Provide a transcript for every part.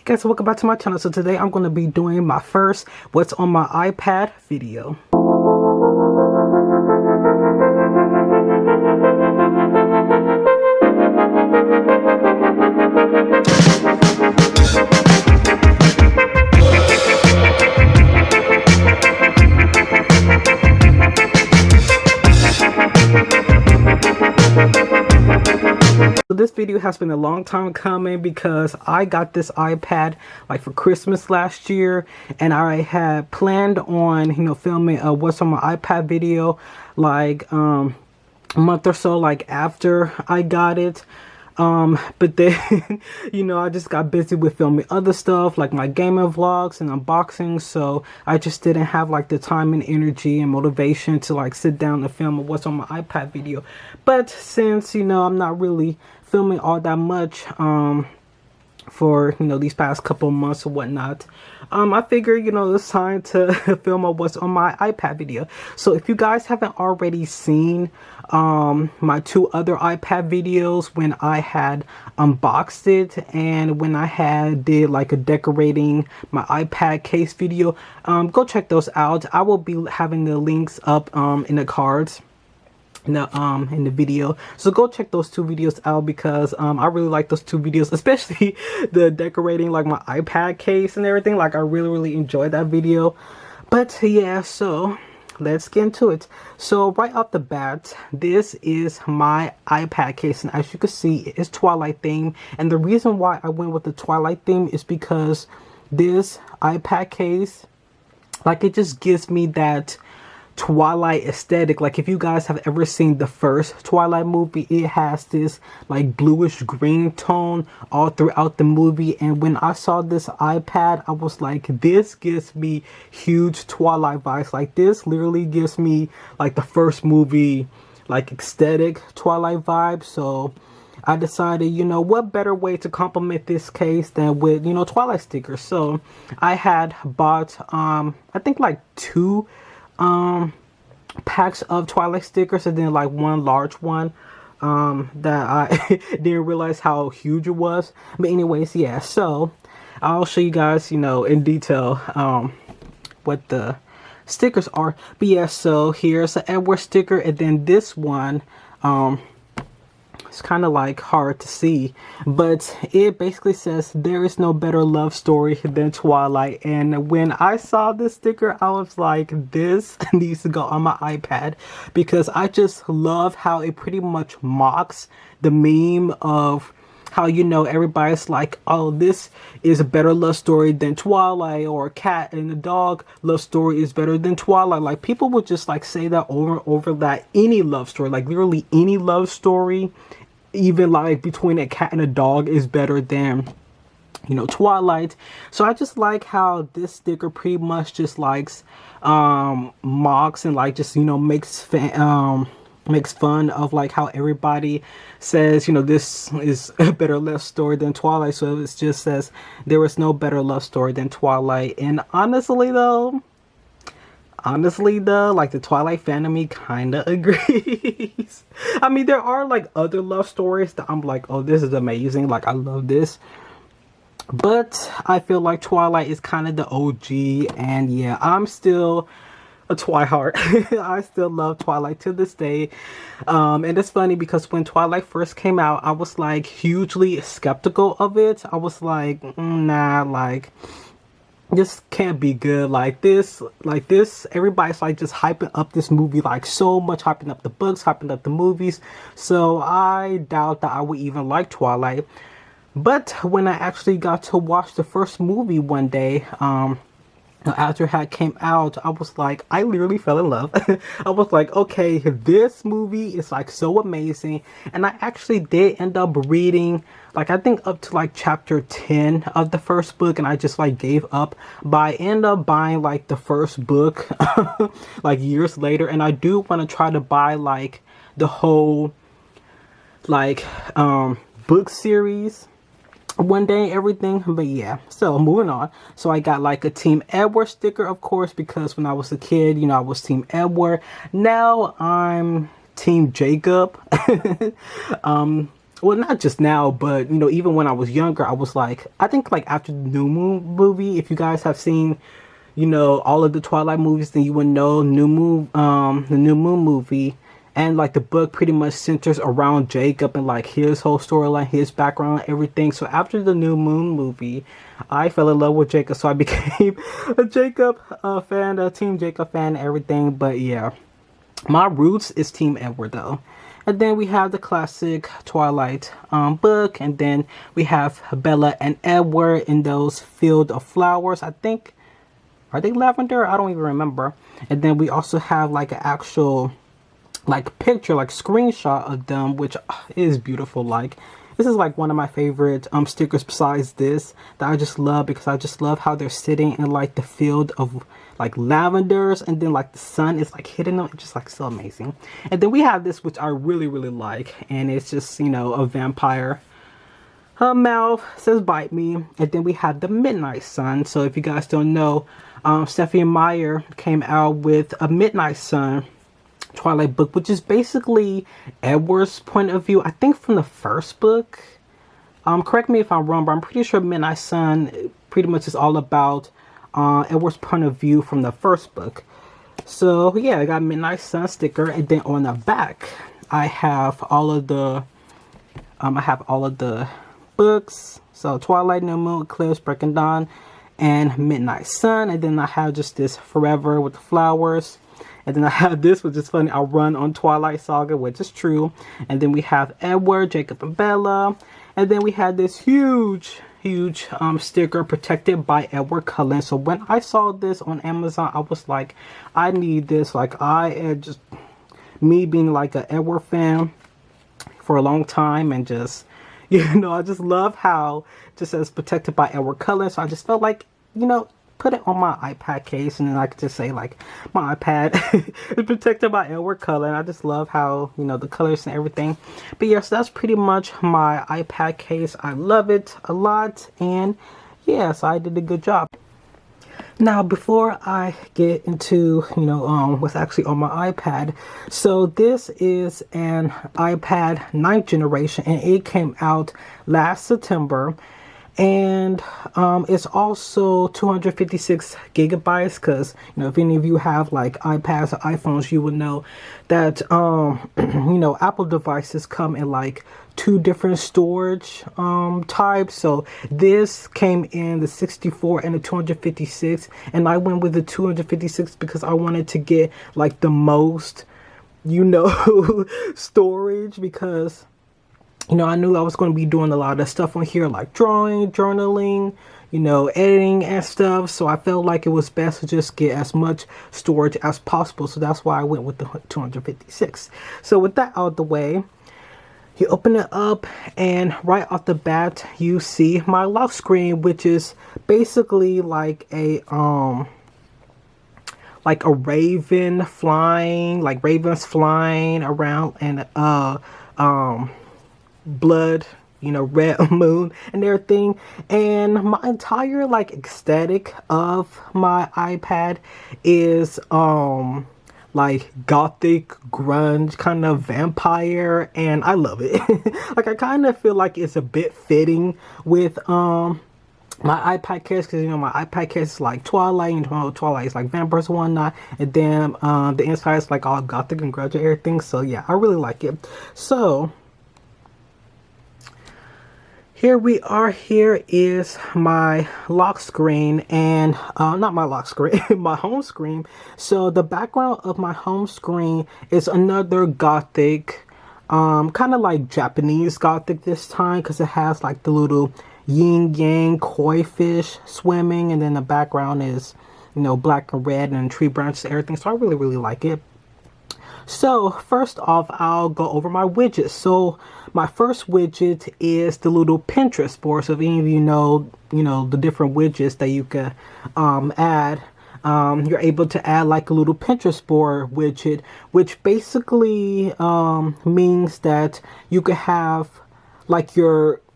Guys, welcome back to my channel. So today I'm going to be doing my first what's on my iPad video. This video has been a long time coming because I got this iPad like for Christmas last year, and I had planned on filming a what's on my iPad video like a month or so like after I got it. But then I just got busy with filming other stuff like my gaming vlogs and unboxings, so I just didn't have like the time and energy and motivation to like sit down and film a what's on my iPad video. But since I'm not really filming all that much for these past couple months or whatnot, I figured it's time to film a what's on my iPad video. So if you guys haven't already seen my two other iPad videos, when I had unboxed it and when I did like a decorating my iPad case video, go check those out. I will be having the links up in the cards in the video, so go check those two videos out because I really like those two videos, especially the decorating like my iPad case and everything. Like I really enjoyed that video. But yeah, so let's get into it. So right off the bat, this is my iPad case, and as you can see, it is Twilight theme. And the reason why I went with the Twilight theme is because this iPad case, like, it just gives me that Twilight aesthetic. Like if you guys have ever seen the first Twilight movie, it has this like bluish green tone all throughout the movie. And when I saw this iPad, I was like, this gives me huge Twilight vibes. Like this literally gives me like the first movie like aesthetic Twilight vibe. So I decided, what better way to complement this case than with Twilight stickers. So I had bought I think like two packs of Twilight stickers, and then like one large one that I didn't realize how huge it was. But anyways, yeah, so I'll show you guys in detail what the stickers are. But yeah, so here's an Edward sticker, and then this one it's kind of like hard to see, but it basically says there is no better love story than Twilight. And when I saw this sticker, I was like, this needs to go on my iPad, because I just love how it pretty much mocks the meme of how everybody's like, oh, this is a better love story than Twilight, or a cat and a dog love story is better than Twilight. Like people would just like say that over and over, that any love story, like literally any love story, even like between a cat and a dog, is better than Twilight. So I just like how this sticker pretty much just likes mocks and like just makes fun of like how everybody says this is a better love story than Twilight. So it just says there is no better love story than Twilight. And honestly though, like the Twilight fan of me kind of agrees. I mean, there are like other love stories that I'm like, oh, this is amazing, like I love this, but I feel like Twilight is kind of the OG. And yeah, I'm still a Twihard. I still love Twilight to this day. And it's funny because when Twilight first came out, I was like hugely skeptical of it. I was like, nah, like this can't be good. Like this, everybody's like just hyping up this movie, like so much, hyping up the books, hyping up the movies. So I doubt that I would even like Twilight. But when I actually got to watch the first movie one day, after it had came out, I was like, I literally fell in love. I was like, okay, this movie is like so amazing. And I actually did end up reading, like I think up to like chapter 10 of the first book, and I just like gave up. But I ended up buying like the first book like years later, and I do want to try to buy like the whole like book series one day, everything. But yeah, so moving on. So I got like a Team Edward sticker, of course, because when I was a kid, I was Team Edward. Now I'm Team Jacob. well, not just now, but you know, even when I was younger, I was like, I think like after the New Moon movie, if you guys have seen, you know, all of the Twilight movies, then you would know the New Moon movie, and like the book pretty much centers around Jacob and like his whole storyline, his background, everything. So after the New Moon movie, I fell in love with Jacob, so I became a Jacob fan, a Team Jacob fan, and everything. But yeah, my roots is Team Edward though. And then we have the classic Twilight book, and then we have Bella and Edward in those field of flowers. I think, are they lavender? I don't even remember. And then we also have like an actual like picture, like screenshot of them, which is beautiful. Like, this is like one of my favorite stickers besides this, that I just love, because I just love how they're sitting in like the field of like lavenders, and then like the sun is like hitting them. It's just like so amazing. And then we have this, which I really like, and it's just, you know, a vampire. Her mouth says bite me. And then we have the Midnight Sun. So if you guys don't know, Stephanie Meyer came out with a Midnight Sun Twilight book, which is basically Edward's point of view, I think, from the first book. Correct me if I'm wrong, but I'm pretty sure Midnight Sun pretty much is all about Edward's point of view from the first book. So yeah, I got Midnight Sun sticker, and then on the back I have all of the books. So Twilight, New Moon, Eclipse, Break and Dawn, and Midnight Sun. And then I have just this Forever with the flowers. And then I have this, which is funny, I'll run on Twilight Saga, which is true. And then we have Edward, Jacob, and Bella. And then we had this huge sticker, Protected by Edward Cullen. So when I saw this on Amazon, I was like, I need this. Like, me being like an Edward fan for a long time, and just, you know, I just love how it just says Protected by Edward Cullen. So I just felt like, you know, put it on my iPad case, and then I could just say like, my iPad is protected by Edward Cullen. I just love how, you know, the colors and everything. But yes, that's pretty much my iPad case. I love it a lot, and yes, I did a good job. Now, before I get into, you know, what's actually on my iPad, so this is an iPad 9th generation, and it came out last September. And it's also 256 gigabytes, because, you know, if any of you have like iPads or iPhones, you would know that you know, Apple devices come in like 2 different storage types. So this came in the 64 and the 256, and I went with the 256 because I wanted to get like the most, you know, storage, because, you know, I knew I was going to be doing a lot of stuff on here, like drawing, journaling, you know, editing and stuff. So I felt like it was best to just get as much storage as possible. So that's why I went with the 256. So with that out of the way, you open it up, and right off the bat, you see my lock screen, which is basically like a raven flying, like ravens flying around, and blood, you know, red moon and everything. And my entire like aesthetic of my iPad is like gothic grunge kind of vampire, and I love it. Like, I kind of feel like it's a bit fitting with my iPad case, because, you know, my iPad case is like Twilight, and Twilight is like vampires and whatnot, and then the inside is like all gothic and grunge and everything. So yeah, I really like it. So here we are. Here is my lock screen, and not my lock screen, my home screen. So the background of my home screen is another gothic, kind of like Japanese gothic this time, because it has like the little yin yang koi fish swimming, and then the background is, you know, black and red and tree branches and everything. So I really like it. So first off, I'll go over my widgets. So my first widget is the little Pinterest board. So if any of you know, the different widgets that you can add, you're able to add like a little Pinterest board widget, which basically means that you could have like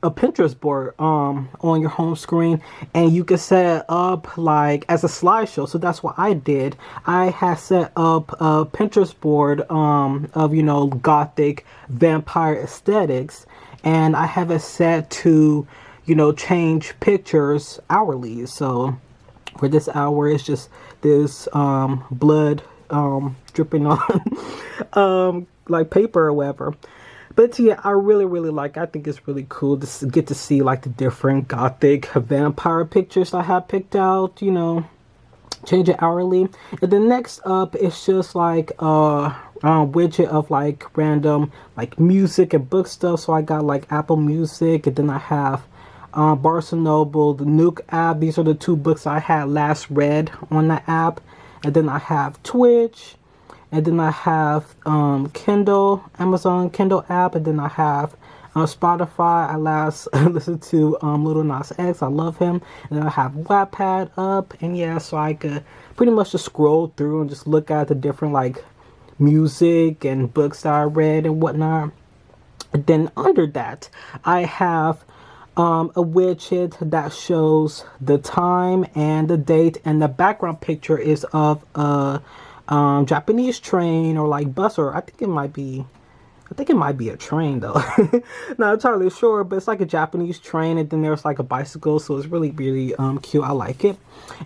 a Pinterest board on your home screen, and you can set it up like as a slideshow. So that's what I did. I had set up a Pinterest board of, you know, gothic vampire aesthetics, and I have it set to, you know, change pictures hourly. So for this hour, it's just this blood dripping on like paper or whatever. But yeah, I really like it. I think it's really cool to get to see like the different gothic vampire pictures I have picked out, you know, change it hourly. And then next up is just like widget of like random like music and book stuff. So I got like Apple Music, and then I have Barnes& Noble, the Nook app. These are the two books I had last read on the app. And then I have Twitch, and then I have Kindle, Amazon Kindle app, and then I have Spotify. I last listened to Little Nas X. I love him. And then I have Wattpad up, and yeah, so I could pretty much just scroll through and just look at the different like music and books that I read and whatnot. And then under that, I have a widget that shows the time and the date, and the background picture is of a Japanese train or like bus, or I think it might be a train though. Not entirely sure, but it's like a Japanese train, and then there's like a bicycle, so it's really cute. I like it.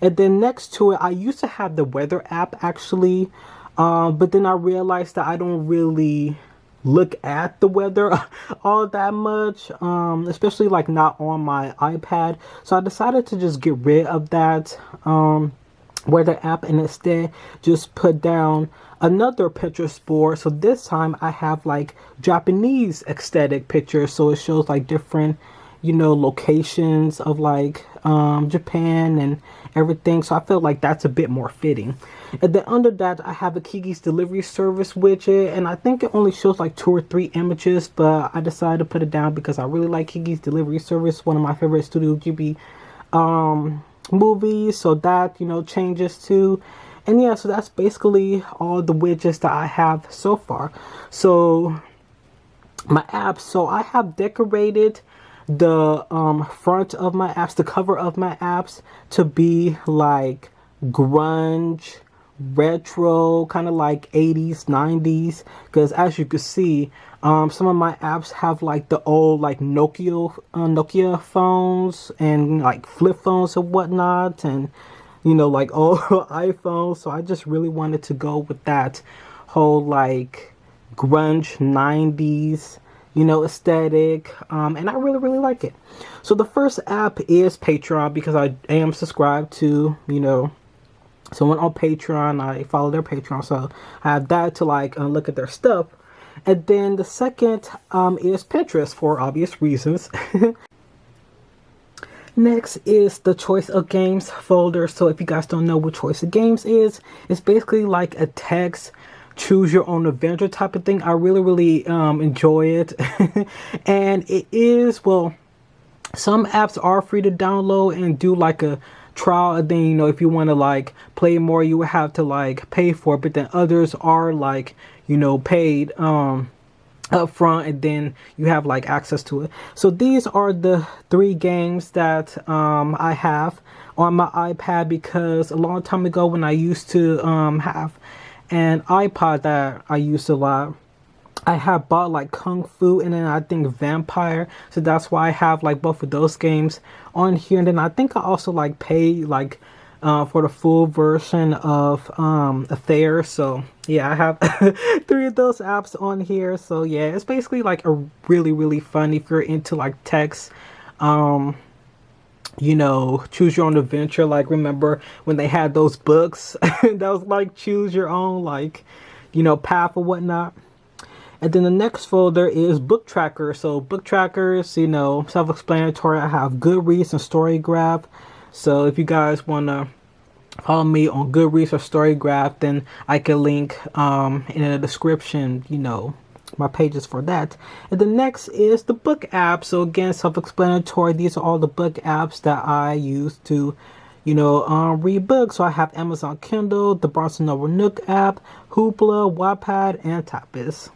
And then next to it, I used to have the weather app actually, but then I realized that I don't really look at the weather all that much, especially like not on my iPad. So I decided to just get rid of that weather app and instead just put down another Pinterest board. So this time I have like Japanese aesthetic pictures, so it shows like different, you know, locations of like Japan and everything. So I feel like that's a bit more fitting. And then under that, I have a Kiki's delivery service widget, and I think it only shows like 2 or 3 images, but I decided to put it down because I really like Kiki's delivery service, one of my favorite Studio Ghibli movies. So that, you know, changes too. And yeah, so that's basically all the widgets that I have so far. So my apps, so I have decorated the front of my apps, the cover of my apps, to be like grunge, retro, kind of like 80s, 90s, because as you can see, some of my apps have like the old like Nokia phones and like flip phones and whatnot, and you know, like old iPhones. So I just really wanted to go with that whole like grunge 90s, you know, aesthetic, and I really like it. So the first app is Patreon, because I am subscribed to, you know, someone on Patreon. I follow their Patreon, so I have that to like look at their stuff. And then the second is Pinterest, for obvious reasons. Next is the Choice of Games folder. So if you guys don't know what Choice of Games is, it's basically like a text choose your own adventure type of thing. I really enjoy it. And it is, well, some apps are free to download and do like a trial, and then, you know, if you want to like play more, you would have to like pay for it. But then others are like, you know, paid up front, and then you have like access to it. So these are the 3 games that I have on my iPad, because a long time ago when I used to have an iPod that I used a lot, I have bought like Kung Fu and then I think Vampire, so that's why I have like both of those games on here. And then I think I also like pay like for the full version of Affair. So yeah, I have 3 of those apps on here. So yeah, it's basically like a really fun if you're into like text, you know, choose your own adventure. Like, remember when they had those books that was like choose your own, like, you know, path or whatnot. And then the next folder is book tracker. So book trackers, you know, self-explanatory. I have Goodreads and StoryGraph. So if you guys want to follow me on Goodreads or StoryGraph, then I can link in the description, you know, my pages for that. And the next is the book app. So again, self-explanatory. These are all the book apps that I use to, you know, read books. So I have Amazon Kindle, the Barnes& Noble Nook app, Hoopla, Wattpad, and Tapas.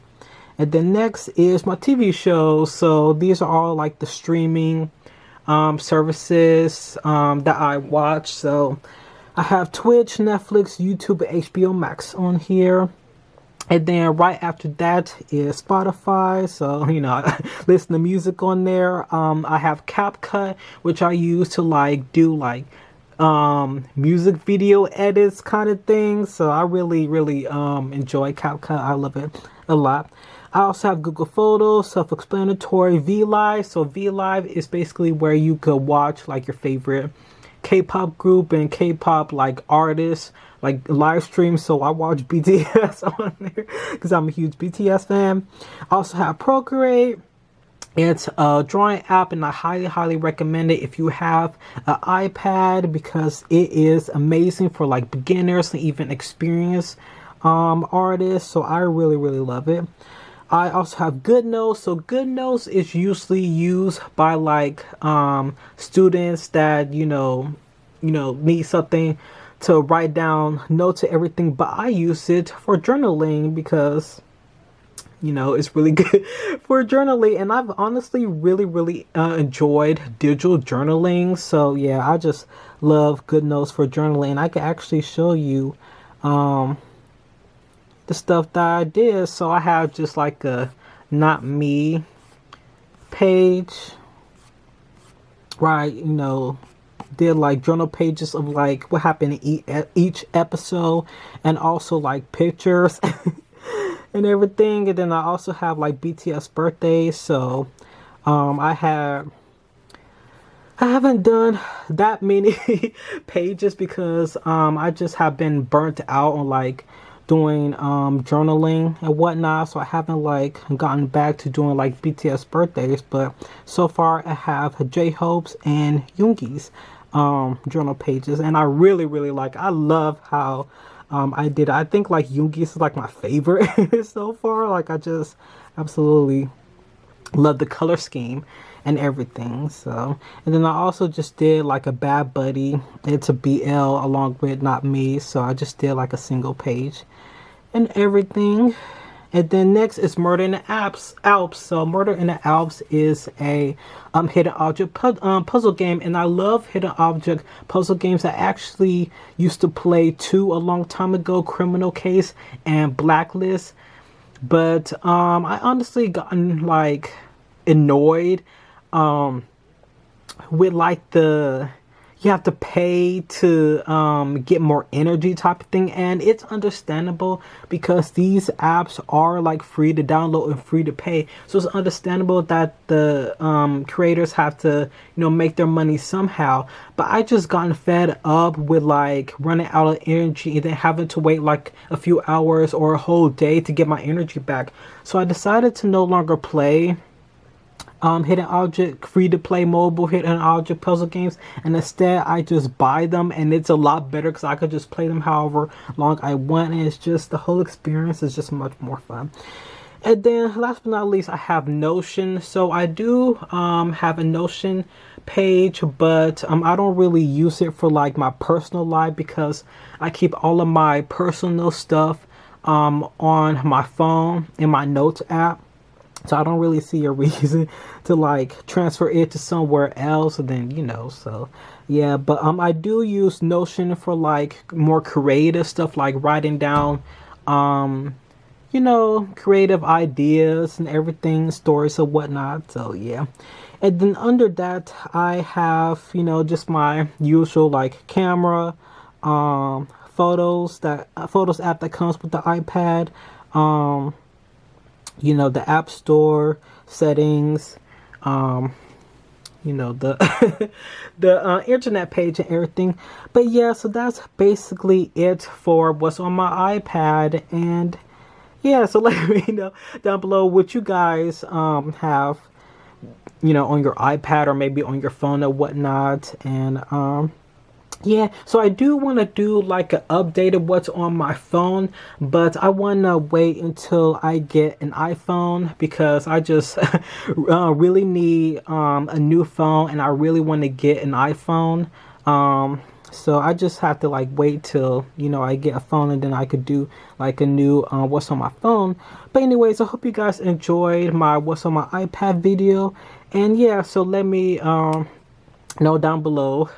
And then next is my TV shows. So these are all like the streaming services that I watch. So I have Twitch, Netflix, YouTube, and HBO Max on here. And then right after that is Spotify. So, you know, I listen to music on there. I have CapCut, which I use to like do like music video edits kind of things. So I really enjoy CapCut. I love it a lot. I also have Google Photos, self-explanatory. VLive. So VLive is basically where you could watch like your favorite K-pop group and K-pop like artists like live streams. So I watch BTS on there because I'm a huge BTS fan. I also have Procreate. It's a drawing app, and I highly recommend it if you have an iPad, because it is amazing for like beginners and even experienced artists. So I really love it. I also have GoodNotes. So GoodNotes is usually used by like students that you know need something to write down notes and everything, but I use it for journaling because you know it's really good for journaling, and I've honestly really enjoyed digital journaling. So yeah, I just love GoodNotes for journaling, and I can actually show you the stuff that I did. So I have just like a not me page, right? You know, did like journal pages of like what happened in each episode, and also like pictures and everything. And then I also have like BTS birthdays. So I haven't done that many pages because I just have been burnt out on like doing journaling and whatnot. So I haven't like gotten back to doing like BTS birthdays, but so far I have J-Hope's and Yoongi's journal pages, and I really like, I love how I did it. I think like Yoongi's is like my favorite so far. Like I just absolutely love the color scheme and everything. So, and then I also just did like a Bad Buddy. It's a BL along with Not Me. So I just did like a single page and everything. And then next is Murder in the Alps. So Murder in the Alps is a hidden object puzzle game, and I love hidden object puzzle games. I actually used to play two a long time ago, Criminal Case and Blacklist. But I honestly gotten like annoyed with like the you have to pay to get more energy type of thing, and it's understandable because these apps are like free to download and free to pay. So it's understandable that the creators have to make their money somehow. But I just gotten fed up with like running out of energy and then having to wait like a few hours or a whole day to get my energy back. So I decided to no longer play hidden object free to play mobile hidden object puzzle games, and instead I just buy them, and it's a lot better because I could just play them however long I want, and it's just the whole experience is just much more fun. And then last but not least, I have Notion. So I do have a Notion page, but I don't really use it for like my personal life because I keep all of my personal stuff on my phone in my notes app. So I don't really see a reason to like transfer it to somewhere else. And then, so yeah, but I do use Notion for like more creative stuff, like writing down, creative ideas and everything, stories and whatnot. So yeah. And then under that, I have, just my usual like camera, photos app that comes with the iPad, the App Store settings, the the internet page and everything. But yeah, so that's basically it for what's on my iPad. And yeah, so let me know down below what you guys have, on your iPad or maybe on your phone or whatnot. And yeah, so I do want to do like an update of what's on my phone, but I want to wait until I get an iPhone because I just really need a new phone, and I really want to get an iPhone. So I just have to like wait till I get a phone, and then I could do like a new what's on my phone. But anyways, I hope you guys enjoyed my what's on my iPad video, and yeah, so let me know down below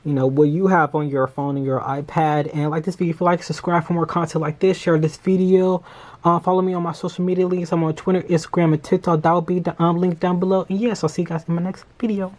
you know, what you have on your phone and your iPad. And like this video if you like, subscribe for more content like this, share this video, follow me on my social media links. I'm on Twitter, Instagram, and TikTok. That will be the link down below. And yes, I'll see you guys in my next video.